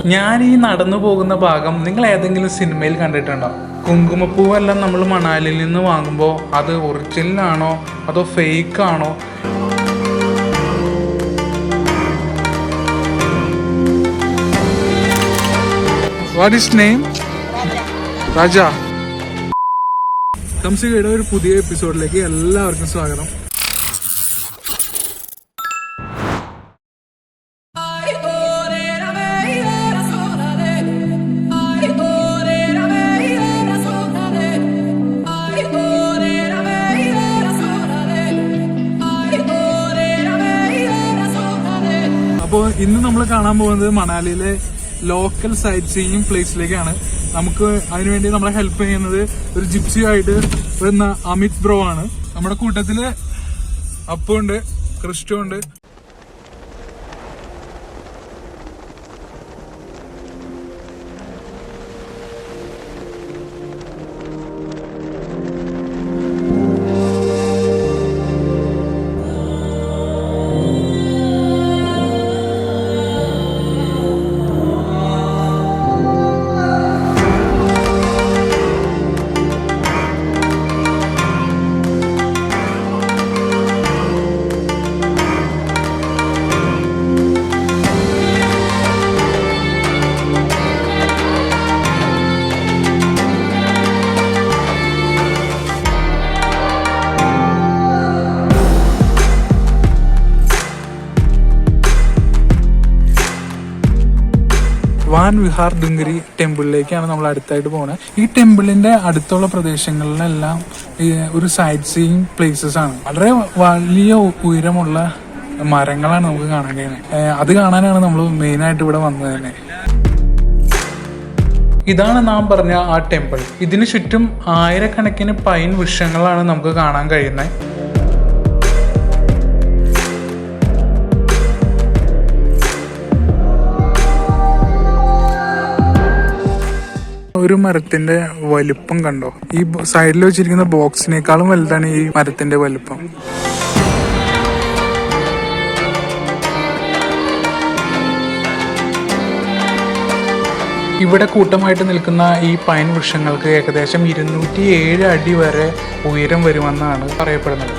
ഞാൻ ഈ നടന്നു പോകുന്ന ഭാഗം നിങ്ങൾ ഏതെങ്കിലും സിനിമയിൽ കണ്ടിട്ടുണ്ടോ? കുങ്കുമപ്പൂവെല്ലാം നമ്മൾ മണാലിയിൽ നിന്ന് വാങ്ങുമ്പോൾ അത് ഒറിജിനലാണോ അതോ ഫേക്ക് ആണോ? What is name? രാജ. തംസികയുടെ ഒരു പുതിയ എപ്പിസോഡിലേക്ക് എല്ലാവർക്കും സ്വാഗതം. അപ്പോൾ ഇന്ന് നമ്മൾ കാണാൻ പോകുന്നത് മണാലിയിലെ ലോക്കൽ സൈറ്റ് സീയിങ് പ്ലേസിലേക്കാണ്. നമുക്ക് അതിനുവേണ്ടി നമ്മളെ ഹെൽപ്പ് ചെയ്യുന്നത് ഒരു ജിപ്സി ആയിട്ട് വരുന്ന അമിത് ബ്രോ ആണ്. നമ്മുടെ കൂട്ടത്തില് അപ്പുണ്ട്, ക്രിസ്റ്റോ ഉണ്ട്. വാൻ വിഹാർ ദുംഗരി ടെമ്പിളിലേക്കാണ് നമ്മൾ അടുത്തായിട്ട് പോകുന്നത്. ഈ ടെമ്പിളിന്റെ അടുത്തുള്ള പ്രദേശങ്ങളിലെല്ലാം ഒരു സൈറ്റ് സീയിങ് പ്ലേസസ് ആണ്. വളരെ വലിയ ഉയരമുള്ള മരങ്ങളാണ് നമുക്ക് കാണാൻ കഴിയുന്നത്. അത് കാണാനാണ് നമ്മൾ മെയിൻ ആയിട്ട് ഇവിടെ വന്നത് തന്നെ. ഇതാണ് നാം പറഞ്ഞ ആ ടെമ്പിൾ. ഇതിനു ചുറ്റും ആയിരക്കണക്കിന് പൈൻ വൃക്ഷങ്ങളാണ് നമുക്ക് കാണാൻ കഴിയുന്നത്. ഒരു മരത്തിന്റെ വലുപ്പം കണ്ടോ? ഈ സൈഡിൽ വെച്ചിരിക്കുന്ന ബോക്സിനേക്കാളും വലുതാണ് ഈ മരത്തിന്റെ വലുപ്പം. ഇവിടെ കൂട്ടമായിട്ട് നിൽക്കുന്ന ഈ പൈൻ വൃക്ഷങ്ങൾക്ക് ഏകദേശം 207 അടി വരെ ഉയരം വരുമെന്നാണ് പറയപ്പെടുന്നത്.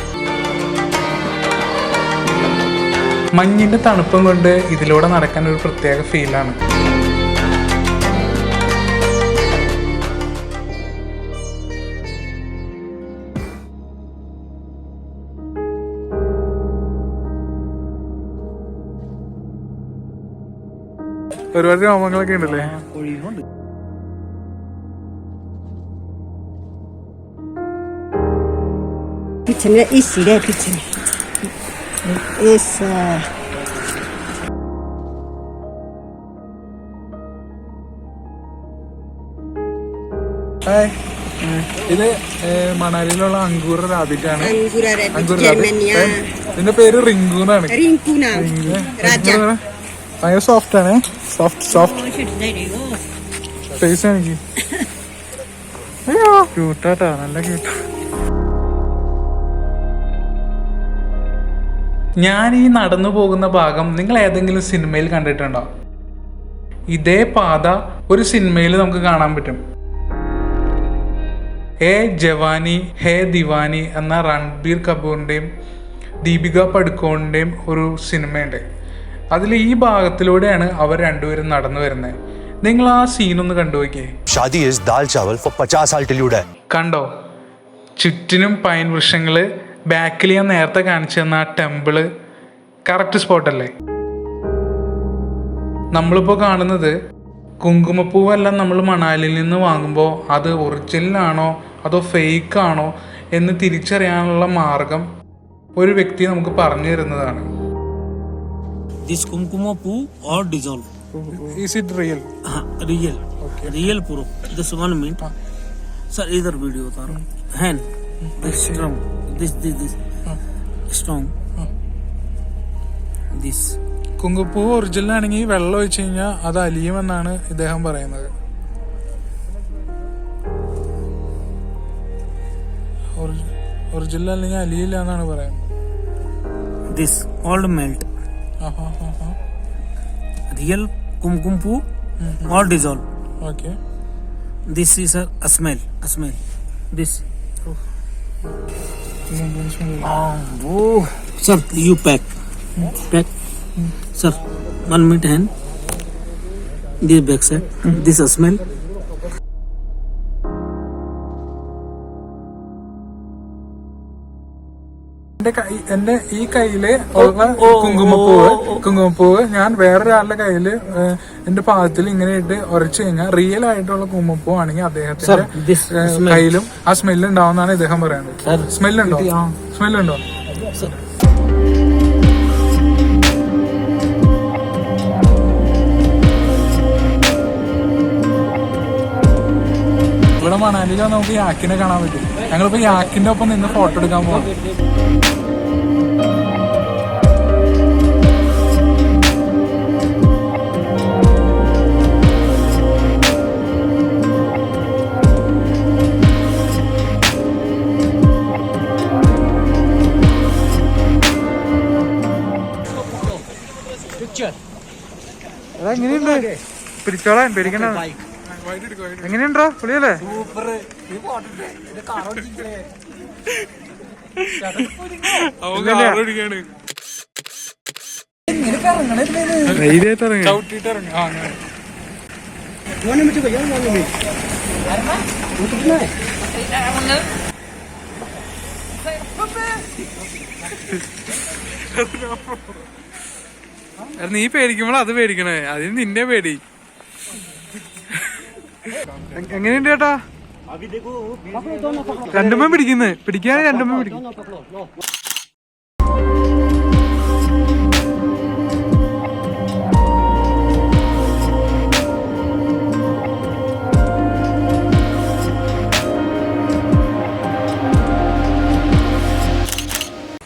മഞ്ഞിന്റെ തണുപ്പും കൊണ്ട് ഇതിലൂടെ നടക്കാൻ ഒരു പ്രത്യേക ഫീലാണ്. ഒരുപാട് രോമങ്ങളൊക്കെ ഉണ്ടല്ലേ? ഇത് മണാലിയിലുള്ള അങ്കൂർ റാബിറ്റാണ്. ഇതിന്റെ പേര് റിങ്കൂന്നാണ്. ഭയങ്കര സോഫ്റ്റ് ആണ്. സോഫ്റ്റ് ഫേസ് എനിക്ക്. അയ്യോ ക്യൂട്ടാട്ടാ, നല്ല ക്യൂട്ട്. ഞാൻ ഈ നടന്നു പോകുന്ന ഭാഗം നിങ്ങൾ ഏതെങ്കിലും സിനിമയിൽ കണ്ടിട്ടുണ്ടോ? ഇതേ പാത ഒരു സിനിമയിൽ നമുക്ക് കാണാൻ പറ്റും. ഹേ ജവാനി ഹേ ദിവാനി എന്ന രൺബീർ കപൂറിന്റെയും ദീപിക പടുക്കോണിന്റെയും ഒരു സിനിമയുണ്ട്. അതിൽ ഈ ഭാഗത്തിലൂടെയാണ് അവർ രണ്ടുപേരും നടന്നു വരുന്നത്. നിങ്ങൾ ആ സീനൊന്ന് കണ്ടുപോയിക്കേ. കണ്ടോ? ചുറ്റിനും പൈൻ വൃക്ഷങ്ങള്. ബാക്കിൽ ഞാൻ നേരത്തെ കാണിച്ചു തന്ന ആ ടെമ്പിള് കറക്റ്റ് സ്പോട്ടല്ലേ? നമ്മളിപ്പോൾ കാണുന്നത് കുങ്കുമപ്പൂവെല്ലാം നമ്മൾ മണാലിയിൽ നിന്ന് വാങ്ങുമ്പോൾ അത് ഒറിജിനലാണോ അതോ ഫേക്ക് ആണോ എന്ന് തിരിച്ചറിയാനുള്ള മാർഗം ഒരു വ്യക്തി നമുക്ക് പറഞ്ഞു തരുന്നതാണ്. This kumkuma poo or dissolve. Is it real? Real. Okay. Real puro. This 1 minute. Sir, either video tar. Hand. This strong. This. Strong. This. കുങ്കുമപ്പൂ ഒറിജിനൽ ആണെങ്കിൽ വെള്ളം ഒഴിച്ചു കഴിഞ്ഞാൽ അത് അലിയുമെന്നാണ് ഇദ്ദേഹം പറയുന്നത്. ഒറിജിനൽ അല്ലെങ്കിൽ അലിയില്ല എന്നാണ് പറയുന്നത്. This all melt. Real kumkum poo All dissolve. Okay. This is a smell. This. Oh. Sir, you pack. Sir, 1 minute hand. This back side. This a smell. എന്റെ ഈ കയ്യില് ഉള്ള കുങ്കുമപ്പൂവ് ഞാൻ വേറൊരാളുടെ കയ്യില് എന്റെ പാദത്തിൽ ഇങ്ങനെ ഇട്ട് ഉരച്ചു കഴിഞ്ഞാൽ റിയൽ ആയിട്ടുള്ള കുങ്കുമപ്പൂ ആണെങ്കിൽ അദ്ദേഹത്തിന്റെ കയ്യിലും ആ സ്മെല്ല് ഉണ്ടാവുന്നതാണ് ഇദ്ദേഹം പറയുന്നത്. സ്മെല്ലുണ്ടോ? ഇവിടെ മണാലിയിൽ നമുക്ക് യാക്കിനെ കാണാൻ പറ്റും. ഞങ്ങളിപ്പോ യാക്കിന്റെ ഒപ്പം നിന്ന് ഫോട്ടോ എടുക്കാൻ പോകാം. എങ്ങനെയുണ്ട്? പിടിച്ചോളാൻ പേടിക്കണ. എങ്ങനെയുണ്ടോ? പൊളിയല്ലേ? നീ പേടിക്കുമ്പോൾ അത് പേടിക്കണേ, അതിന് നിന്നെ പേടി. എങ്ങനെയുണ്ട് ചേട്ടാ? രണ്ടുമേ പിടിക്കുന്നത്, പിടിക്കാതെ രണ്ടുമേ പിടിക്കും.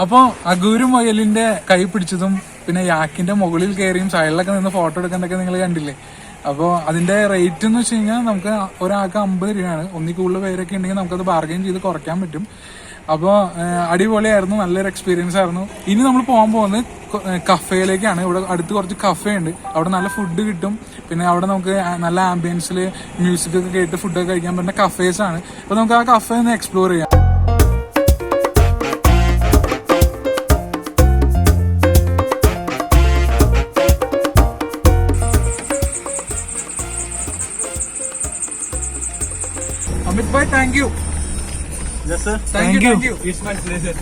അപ്പൊ അഗൂര് മുയലിന്റെ കൈ പിടിച്ചതും പിന്നെ യാക്കിന്റെ മുകളിൽ കയറിയും സൈഡിലൊക്കെ നിന്ന് ഫോട്ടോ എടുക്കേണ്ടൊക്കെ നിങ്ങൾ കണ്ടില്ലേ. അപ്പോൾ അതിന്റെ റേറ്റ് എന്ന് വെച്ച് കഴിഞ്ഞാൽ നമുക്ക് ഒരാൾക്ക് 50 രൂപയാണ്. ഒന്നിൽ കൂടുതൽ പേരൊക്കെ ഉണ്ടെങ്കിൽ നമുക്കത് ബാർഗൈൻ ചെയ്ത് കുറയ്ക്കാൻ പറ്റും. അപ്പോൾ അടിപൊളിയായിരുന്നു, നല്ലൊരു എക്സ്പീരിയൻസ് ആയിരുന്നു. ഇനി നമ്മൾ പോകാൻ പോകുന്നത് കഫേയിലേക്കാണ്. ഇവിടെ അടുത്ത് കുറച്ച് കഫേ ഉണ്ട്, അവിടെ നല്ല ഫുഡ് കിട്ടും. പിന്നെ അവിടെ നമുക്ക് നല്ല ആംബിയൻസിൽ മ്യൂസിക് ഒക്കെ കേട്ട് ഫുഡൊക്കെ കഴിക്കാൻ പറ്റുന്ന കഫേസ് ആണ്. അപ്പോൾ നമുക്ക് ആ കഫേ ഒന്ന് എക്സ്പ്ലോർ ചെയ്യാം. Amit bhai, thank you. Yes sir. Thank you. It's my pleasure.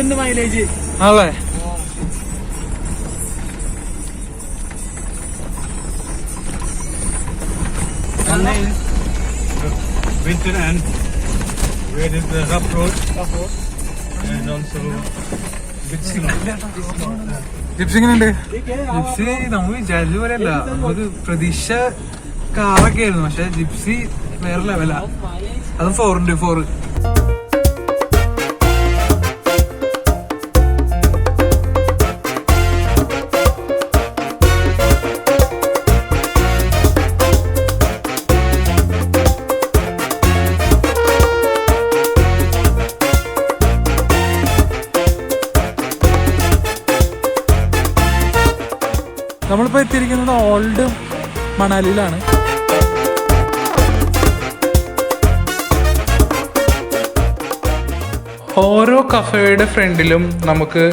ഇതിന് മൈലേജ് അല്ലേ? winter and where is the rough road and also gypsy എങ്ങനെയുണ്ട്? ജിപ്സി നമ്മൾ വിചാരിച്ച പോലെയല്ല, നമുക്ക് പ്രതീക്ഷ കാറൊക്കെ ആയിരുന്നു, പക്ഷെ ജിപ്സി വേറെ ലെവലാ. അതും 4x4. നമ്മളിപ്പോൾ എത്തിയിരിക്കുന്നത് ഓൾഡ് മണാലിയിലാണ്. ഓരോ കഫേയുടെ ഫ്രണ്ടിലും നമുക്ക്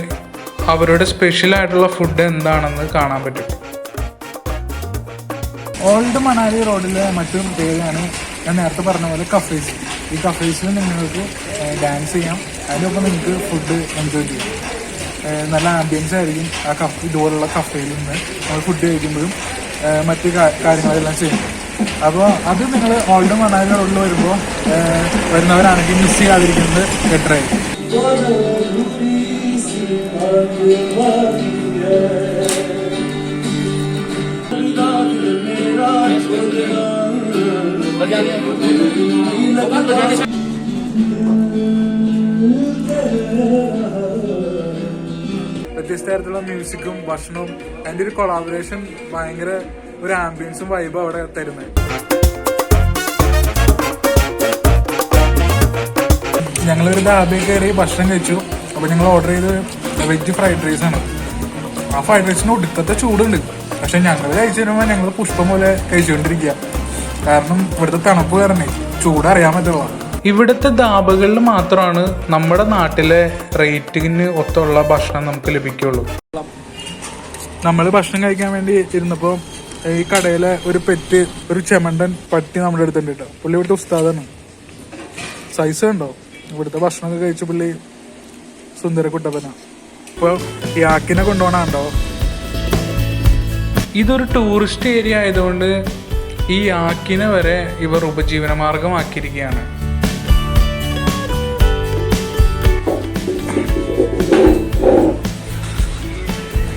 അവരുടെ സ്പെഷ്യൽ ആയിട്ടുള്ള ഫുഡ് എന്താണെന്ന് കാണാൻ പറ്റും. ഓൾഡ് മണാലി റോഡിലെ മറ്റൊരു പ്രത്യേകതയാണ് ഞാൻ നേരത്തെ പറഞ്ഞ പോലെ കഫേസ്. ഈ കഫേസിൽ നിങ്ങൾക്ക് ഡാൻസ് ചെയ്യാം, അതിനൊപ്പം നിങ്ങൾക്ക് ഫുഡ് എൻജോയ് ചെയ്യാം. നല്ല ആംബിയൻസ് ആയിരിക്കും ആ ഇതുപോലുള്ള കഫേയിൽ നിന്ന് നമ്മൾ ഫുഡ് കഴിക്കുമ്പോഴും മറ്റു കാര്യങ്ങളെല്ലാം ചെയ്യും. അപ്പോൾ അത് നിങ്ങൾ ഓൾഡ് മണാലി റോഡിൽ വരുമ്പോൾ വരുന്നവരാണെങ്കിൽ മിസ് ചെയ്യാതിരിക്കുന്നത് ബെറ്ററായിരിക്കും. വ്യത്യസ്ത തരത്തിലുള്ള മ്യൂസിക്കും ഭക്ഷണവും അതിൻ്റെ ഒരു കൊളാബറേഷൻ ഭയങ്കര ഒരു ആംബിയൻസും വൈബും അവിടെ തരുന്നത്. ഞങ്ങളൊരു ധാബയിൽ കയറി ഭക്ഷണം കഴിച്ചു. അപ്പോൾ ഞങ്ങൾ ഓർഡർ ചെയ്ത് വെജ് ഫ്രൈഡ് റൈസാണ്. ആ ഫ്രൈഡ് റൈസിന് ഒടുക്കത്തെ ചൂടുണ്ട്. പക്ഷെ ഞങ്ങൾ കഴിച്ചു വരുമ്പോൾ ഞങ്ങൾ പുഷ്പം പോലെ കഴിച്ചുകൊണ്ടിരിക്കുക. കാരണം ഇവിടുത്തെ തണുപ്പ് കാരണം ചൂടറിയാൻ പറ്റുള്ള. ഇവിടുത്തെ ധാബകളിൽ മാത്രമാണ് നമ്മുടെ നാട്ടിലെ റേറ്റിന് ഒത്തുള്ള ഭക്ഷണം നമുക്ക് ലഭിക്കുള്ളൂ. നമ്മൾ ഭക്ഷണം കഴിക്കാൻ വേണ്ടി ഇരുന്നപ്പോൾ ഈ കടയിലെ ഒരു ചെമണ്ടൻ പട്ടി നമ്മുടെ അടുത്തുണ്ട് കേട്ടോ. പുള്ളി ഇവിടുത്തെ ഉസ്താദാണ്. സൈസ് ഉണ്ടോ ഇവിടുത്തെ ഭക്ഷണമൊക്കെ കഴിച്ച പുള്ളി സുന്ദര കുട്ടപ്പന. ഇപ്പോൾ ഈ ആക്കിനെ കൊണ്ടുപോകണുണ്ടോ. ഇതൊരു ടൂറിസ്റ്റ് ഏരിയ ആയതുകൊണ്ട് ഈ ആക്കിനെ വരെ ഇവർ ഉപജീവന മാർഗമാക്കിയിരിക്കുകയാണ്.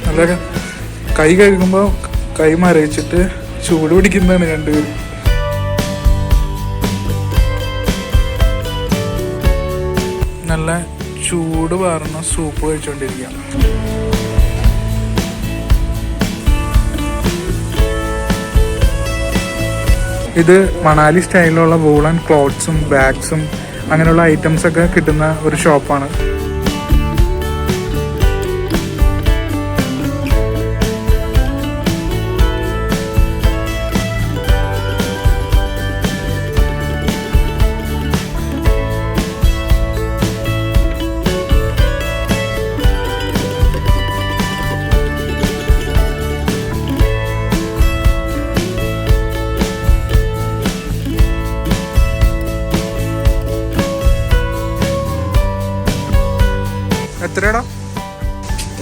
നല്ല കൈ കഴുകുമ്പോൾ കൈ മരവിച്ചിട്ട് ചൂട് പിടിക്കുന്നതാണ് രണ്ടുപേരും. നല്ല ചൂട് പാർന്ന സൂപ്പ് കഴിച്ചുകൊണ്ടിരിക്കുകയാണ്. ഇത് മണാലി സ്റ്റൈലിലുള്ള വൂളൻ ക്ലോത്ത്സും ബാഗ്സും അങ്ങനെയുള്ള ഐറ്റംസ് ഒക്കെ കിട്ടുന്ന ഒരു ഷോപ്പാണ്. എത്രയാടാ?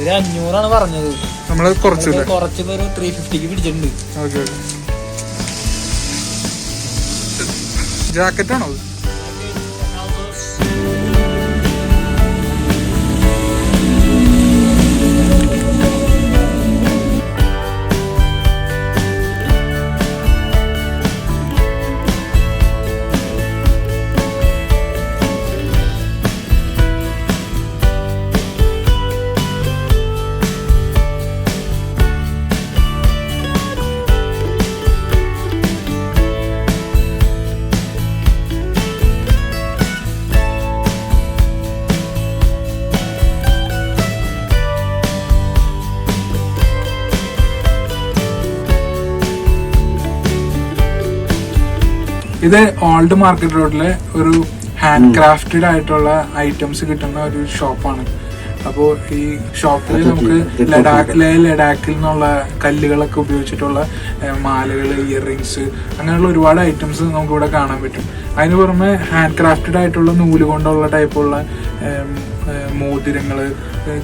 500 പറഞ്ഞത്. നമ്മള് കുറച്ച് പേര് 350 പിടിച്ചിട്ടുണ്ട്. ഓക്കെ. ജാക്കറ്റ് ആണോ? ഇത് ഓൾഡ് മാർക്കറ്റ് റോഡിലെ ഒരു ഹാൻഡ് ക്രാഫ്റ്റഡ് ആയിട്ടുള്ള ഐറ്റംസ് കിട്ടുന്ന ഒരു ഷോപ്പാണ്. അപ്പോൾ ഈ ഷോപ്പിൽ നമുക്ക് ലഡാക്കിൽ നിന്നുള്ള കല്ലുകളൊക്കെ ഉപയോഗിച്ചിട്ടുള്ള മാലകൾ, ഇയറിങ്സ്, അങ്ങനെയുള്ള ഒരുപാട് ഐറ്റംസ് നമുക്ക് ഇവിടെ കാണാൻ പറ്റും. അതിന് പുറമെ ഹാൻഡ് ക്രാഫ്റ്റഡ് ആയിട്ടുള്ള നൂല് കൊണ്ടുള്ള ടൈപ്പുള്ള മോതിരങ്ങൾ,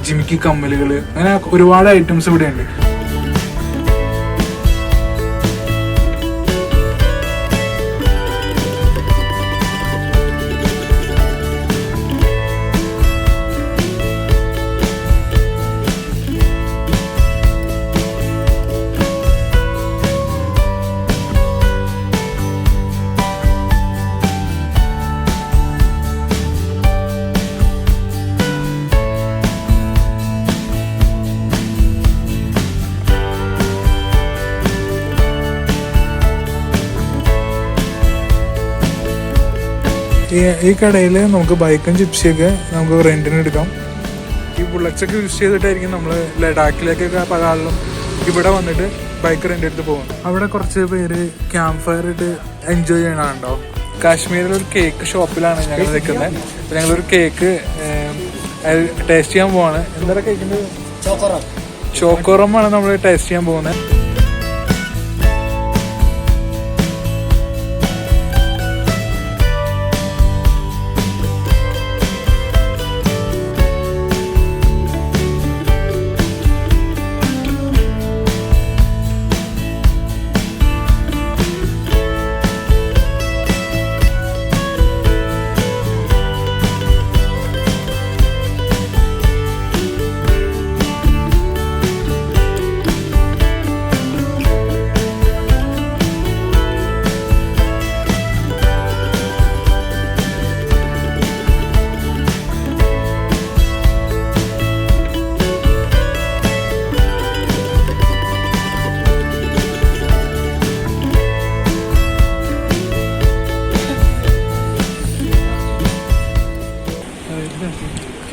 ജിമിക്കി കമ്മലുകൾ, അങ്ങനെ ഒരുപാട് ഐറ്റംസ് ഇവിടെ ഉണ്ട്. ഈ കടയിൽ നമുക്ക് ബൈക്കും ജിപ്സിയൊക്കെ നമുക്ക് റെന്റിന് എടുക്കാം. ഈ ബുള്ളറ്റ്സൊക്കെ യൂസ് ചെയ്തിട്ടായിരിക്കും നമ്മൾ ലഡാക്കിലേക്കൊക്കെ പല ആളുകളും ഇവിടെ വന്നിട്ട് ബൈക്ക് റെന്റ് എടുത്ത് പോകും. അവിടെ കുറച്ച് പേര് ക്യാമ്പ് ഫയർ ഇട്ട് എൻജോയ് ചെയ്യണുണ്ടോ. കാശ്മീരിലൊരു കേക്ക് ഷോപ്പിലാണ് ഞങ്ങൾ നിൽക്കുന്നത്. അപ്പോൾ ഞങ്ങളൊരു കേക്ക് ടേസ്റ്റ് ചെയ്യാൻ പോവാണ്. എന്താ കേക്കിൻ്റെ? ചോക്കോറമാണ് നമ്മൾ ടേസ്റ്റ് ചെയ്യാൻ പോകുന്നത്.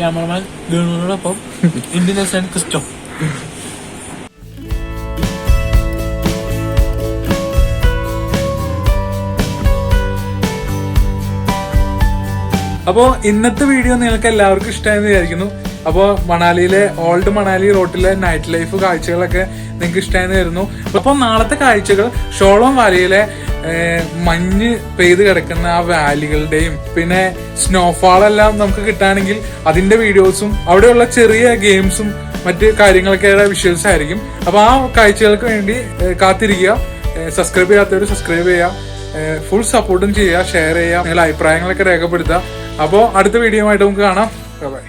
ക്യാമറമാൻ ഗണൂനോടൊപ്പം ഇന്ത്യൻ ക്രിസ്റ്റോ. അപ്പോൾ ഇന്നത്തെ വീഡിയോ നിങ്ങൾക്ക് എല്ലാവർക്കും ഇഷ്ടമായെന്ന് വിചാരിക്കുന്നു. അപ്പോൾ മണാലിയിലെ ഓൾഡ് മണാലി റോട്ടിലെ നൈറ്റ് ലൈഫ് കാഴ്ചകളൊക്കെ നിങ്ങൾക്ക് ഇഷ്ടമായെന്ന് വരുന്നു. അപ്പോൾ നാളത്തെ കാഴ്ചകൾ ഷോളോം വാലിയിലെ മഞ്ഞ് പെയ്ത് കിടക്കുന്ന ആ വാലികളുടെയും പിന്നെ സ്നോഫാൾ എല്ലാം നമുക്ക് കിട്ടുകയാണെങ്കിൽ അതിന്റെ വീഡിയോസും അവിടെയുള്ള ചെറിയ ഗെയിംസും മറ്റ് കാര്യങ്ങളൊക്കെ വിഷ്വൽസ് ആയിരിക്കും. അപ്പൊ ആ കാഴ്ചകൾക്ക് വേണ്ടി കാത്തിരിക്കുക. സബ്സ്ക്രൈബ് ചെയ്യാത്തവർ സബ്സ്ക്രൈബ് ചെയ്യുക, ഫുൾ സപ്പോർട്ടും ചെയ്യുക, ഷെയർ ചെയ്യുക, നിങ്ങളുടെ അഭിപ്രായങ്ങളൊക്കെ രേഖപ്പെടുത്തുക. അപ്പോൾ അടുത്ത വീഡിയോ ആയിട്ട് നമുക്ക് കാണാം. ബൈ.